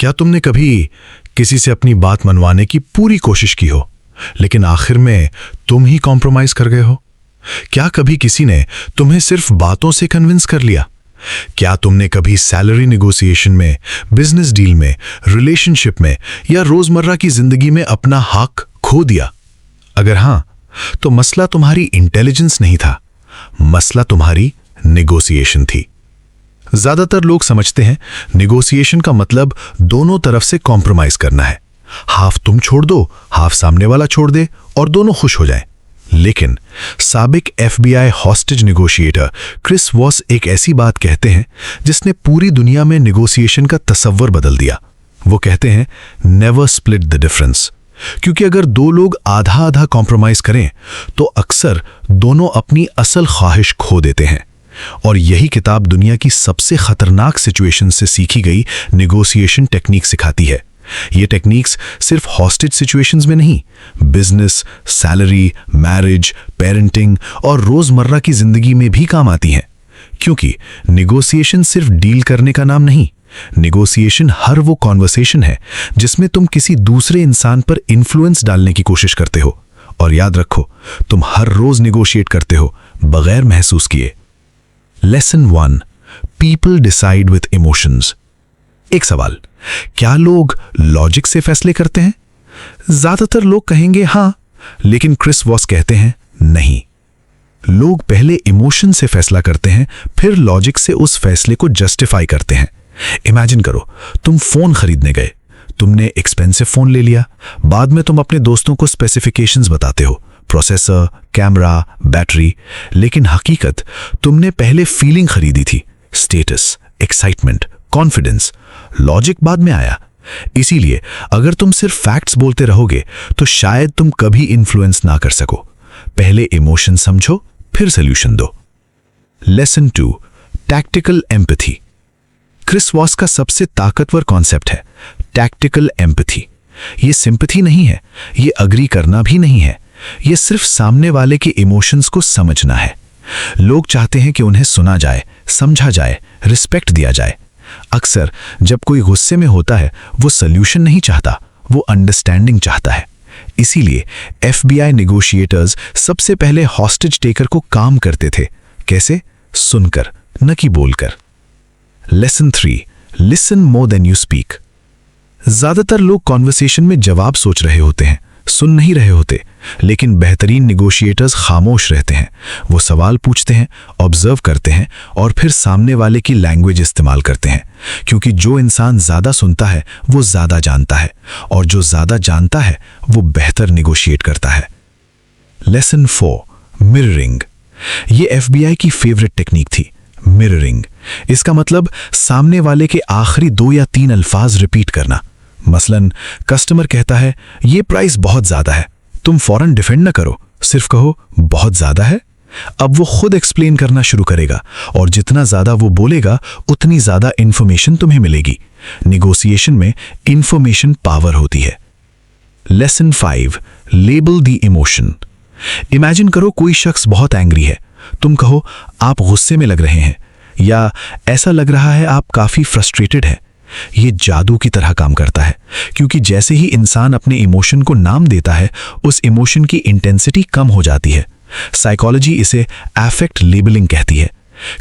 क्या तुमने कभी किसी से अपनी बात मनवाने की पूरी कोशिश की हो, लेकिन आखिर में तुम ही कॉम्प्रोमाइज कर गए हो? क्या कभी किसी ने तुम्हें सिर्फ बातों से कन्विंस कर लिया? क्या तुमने कभी सैलरी नेगोशिएशन में, बिजनेस डील में, रिलेशनशिप में या रोजमर्रा की जिंदगी में अपना हक खो दिया? अगर हां, तो मसला तुम्हारी इंटेलिजेंस नहीं था, मसला तुम्हारी नेगोशिएशन थी। ज्यादातर लोग समझते हैं नेगोशिएशन का मतलब दोनों तरफ से कॉम्प्रोमाइज करना है। हाफ तुम छोड़ दो, हाफ सामने वाला छोड़ दे और दोनों खुश हो जाएं। लेकिन साबिक FBI hostage negotiator Chris Voss एक ऐसी बात कहते हैं जिसने पूरी दुनिया में नेगोशिएशन का तस्वर बदल दिया। वो कहते हैं, नेवर स्प्लिट द डिफरेंस, क्योंकि अगर दो लोग आधा आधा कॉम्प्रोमाइज करें तो अक्सर दोनों अपनी असल ख्वाहिश खो देते हैं। और यही किताब दुनिया की सबसे खतरनाक सिचुएशन से सीखी गई नेगोशिएशन टेक्निक सिखाती है। ये टेक्निक्स सिर्फ हॉस्टेज सिचुएशंस में नहीं, बिजनेस, सैलरी, मैरिज, पेरेंटिंग और रोजमर्रा की जिंदगी में भी काम आती हैं। क्योंकि नेगोशिएशन सिर्फ डील करने का नाम नहीं, नेगोशिएशन हर वो कॉन्वर्सेशन है जिसमें तुम किसी दूसरे इंसान पर इन्फ्लुएंस डालने की कोशिश करते हो। और याद रखो, तुम हर रोज नेगोशिएट करते हो बगैर महसूस किए। Lesson 1, people decide with emotions. एक सवाल, क्या लोग लॉजिक से फैसले करते हैं? ज्यादातर लोग कहेंगे हां, लेकिन क्रिस वॉस कहते हैं नहीं। लोग पहले इमोशन से फैसला करते हैं, फिर लॉजिक से उस फैसले को जस्टिफाई करते हैं। इमेजिन करो, तुम फोन खरीदने गए, तुमने एक्सपेंसिव फोन ले लिया, बाद में तुम अपने दोस्तों को स्पेसिफिकेशंस बताते हो, प्रोसेसर, कैमरा, बैटरी, लेकिन हकीकत तुमने पहले फीलिंग खरीदी थी, स्टेटस, एक्साइटमेंट, कॉन्फिडेंस। लॉजिक बाद में आया। इसीलिए अगर तुम सिर्फ फैक्ट्स बोलते रहोगे तो शायद तुम कभी इन्फ्लुएंस ना कर सको। पहले इमोशन समझो, फिर सॉल्यूशन दो। Lesson 2, tactical empathy. Chris Voss का सबसे ताकतवर कॉन्सेप्ट है टैक्टिकल एम्पैथी। ये सिंपैथी नहीं है, ये अग्री करना भी नहीं है, ये सिर्फ सामने वाले के इमोशंस को समझना है। लोग चाहते हैं कि उन्हें सुना जाए, समझा जाए, रिस्पेक्ट दिया जाए। अक्सर जब कोई गुस्से में होता है, वो सॉल्यूशन नहीं चाहता, वो अंडरस्टैंडिंग चाहता है। इसीलिए एफबीआई नेगोशिएटर्स सबसे पहले हॉस्टेज टेकर को काम करते थे। कैसे? सुनकर, न कि बोलकर। Lesson 3, listen more than you speak. ज्यादातर लोग कॉन्वर्सेशन में जवाब सोच रहे होते हैं, सुन नहीं रहे होते। लेकिन बेहतरीन नेगोशिएटर्स खामोश रहते हैं। वो सवाल पूछते हैं, ऑब्जर्व करते हैं और फिर सामने वाले की लैंग्वेज इस्तेमाल करते हैं। क्योंकि जो इंसान ज्यादा सुनता है वो ज्यादा जानता है, और जो ज्यादा जानता है वो बेहतर नेगोशिएट करता है। Lesson 4, mirroring. ये एफबीआई की फेवरेट टेक्निक थी, मिररिंग। इसका मतलब सामने वाले के आखिरी 2 या 3 अल्फाज रिपीट करना। मसलन कस्टमर कहता है, ये प्राइस बहुत ज्यादा है। तुम फौरन डिफेंड न करो, सिर्फ कहो बहुत ज्यादा है। अब वो खुद एक्सप्लेन करना शुरू करेगा, और जितना ज्यादा वो बोलेगा उतनी ज्यादा इंफॉर्मेशन तुम्हें मिलेगी। नेगोशिएशन में इंफॉर्मेशन पावर होती है। Lesson 5, label the emotion. Imagine करो कोई शख्स बहुत एंग्री है। तुम कहो, आप गुस्से में लग रहे हैं, या ऐसा लग रहा है आप काफी फ्रस्ट्रेटेड है। ये जादू की तरह काम करता है, क्योंकि जैसे ही इंसान अपने इमोशन को नाम देता है, उस इमोशन की इंटेंसिटी कम हो जाती है। साइकोलॉजी इसे अफेक्ट लेबलिंग कहती है।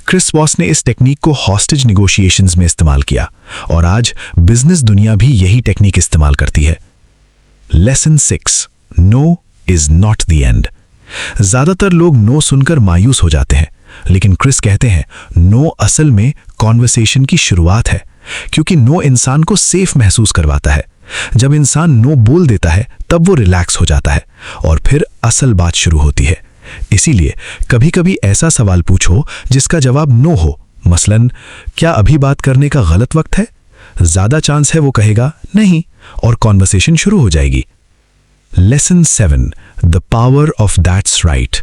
क्रिस वॉस ने इस टेक्निक को हॉस्टेज नेगोशिएशंस में इस्तेमाल किया, और आज बिजनेस दुनिया भी यही टेक्निक इस्तेमाल करती है। Lesson 6, no is not the end. ज्यादातर लोग नो सुनकर मायूस हो जाते हैं, लेकिन क्रिस कहते हैं नो असल में कॉन्वर्सेशन की शुरुआत है, क्योंकि नो इंसान को सेफ महसूस करवाता है। जब इंसान नो बोल देता है तब वो रिलैक्स हो जाता है, और फिर असल बात शुरू होती है। इसीलिए कभी कभी ऐसा सवाल पूछो जिसका जवाब नो हो। मसलन, क्या अभी बात करने का गलत वक्त है? ज्यादा चांस है वो कहेगा नहीं, और कॉन्वर्सेशन शुरू हो जाएगी। Lesson 7, the power of that's right.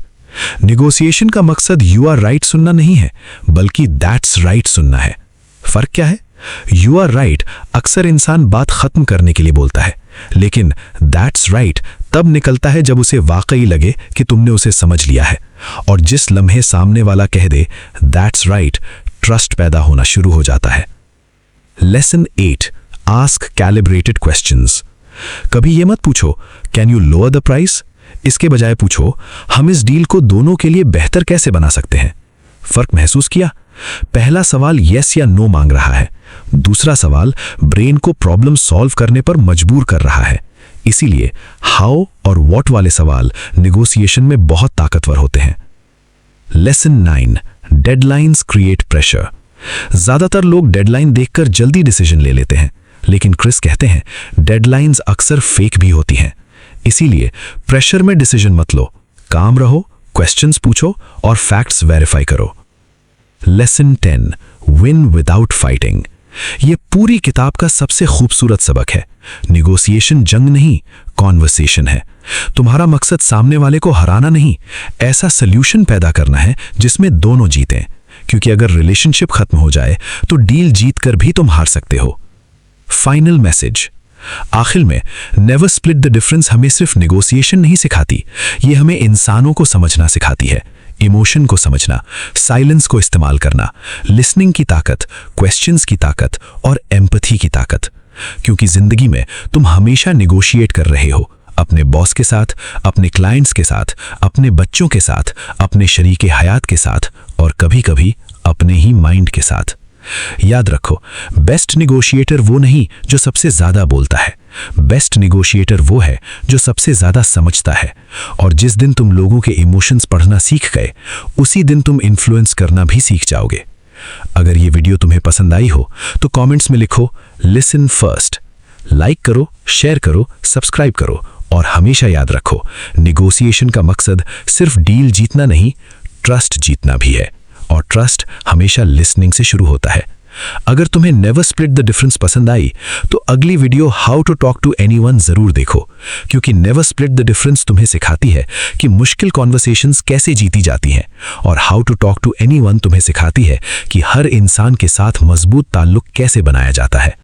Negotiation का मकसद यू आर राइट सुनना नहीं है, बल्कि दैट्स राइट सुनना है। फर्क क्या है? यू आर राइट अक्सर इंसान बात खत्म करने के लिए बोलता है, लेकिन दैट्स राइट तब निकलता है जब उसे वाकई लगे कि तुमने उसे समझ लिया है। और जिस लम्हे सामने वाला कह दे दैट्स राइट, ट्रस्ट पैदा होना शुरू हो जाता है। Lesson 8, ask calibrated questions. कभी ये मत पूछो can you lower the price, इसके बजाय पूछो हम इस डील को दोनों के लिए बेहतर कैसे बना सकते हैं। फर्क महसूस किया? पहला सवाल यस या नो मांग रहा है, दूसरा सवाल ब्रेन को प्रॉब्लम सॉल्व करने पर मजबूर कर रहा है। इसीलिए हाउ और व्हाट वाले सवाल नेगोशिएशन में बहुत ताकतवर होते हैं। Lesson 9, deadlines create pressure. ज्यादातर लोग डेडलाइन देखकर जल्दी डिसीजन ले लेते हैं, लेकिन क्रिस कहते हैं डेडलाइंस अक्सर फेक भी होती हैं। इसीलिए प्रेशर में डिसीजन मत लो, काम रहो, क्वेश्चंस पूछो और फैक्ट्स वेरीफाई करो। Lesson 10, win without fighting. यह पूरी किताब का सबसे खूबसूरत सबक है। निगोसिएशन जंग नहीं, कॉन्वर्सेशन है। तुम्हारा मकसद सामने वाले को हराना नहीं, ऐसा सल्यूशन पैदा करना है जिसमें दोनों जीतें। क्योंकि अगर रिलेशनशिप खत्म हो जाए तो डील जीतकर भी तुम हार सकते हो। Final message. आखिर में नेवर स्प्लिट द डिफरेंस हमें सिर्फ निगोसिएशन नहीं सिखाती, ये हमें इंसानों को समझना सिखाती है। इमोशन को समझना, साइलेंस को इस्तेमाल करना, लिसनिंग की ताकत, क्वेश्चंस की ताकत और एम्पैथी की ताकत। क्योंकि जिंदगी में तुम हमेशा निगोशिएट कर रहे हो, अपने बॉस के साथ, अपने क्लाइंट्स के साथ, अपने बच्चों के साथ, अपने शरीके हयात के साथ और कभी-कभी अपने ही माइंड के साथ। याद रखो, बेस्ट निगोशिएटर वो नहीं जो सबसे ज्यादा बोलता है, बेस्ट निगोशिएटर वो है जो सबसे ज्यादा समझता है। और जिस दिन तुम लोगों के इमोशंस पढ़ना सीख गए, उसी दिन तुम इन्फ्लुएंस करना भी सीख जाओगे। अगर ये वीडियो तुम्हें पसंद आई हो तो कमेंट्स में लिखो लिसन फर्स्ट। लाइक करो, शेयर करो, सब्सक्राइब करो और हमेशा याद रखो, निगोशिएशन का मकसद सिर्फ डील जीतना नहीं, ट्रस्ट जीतना भी है। और ट्रस्ट हमेशा लिसनिंग से शुरू होता है। अगर तुम्हें नेवर स्प्लिट द डिफरेंस पसंद आई तो अगली video how to talk to anyone जरूर देखो, क्योंकि नेवर स्प्लिट द डिफरेंस तुम्हें सिखाती है कि मुश्किल कॉन्वर्सेशंस कैसे जीती जाती हैं, और how to talk to anyone तुम्हें सिखाती है कि हर इंसान के साथ मजबूत ताल्लुक कैसे बनाया जाता है।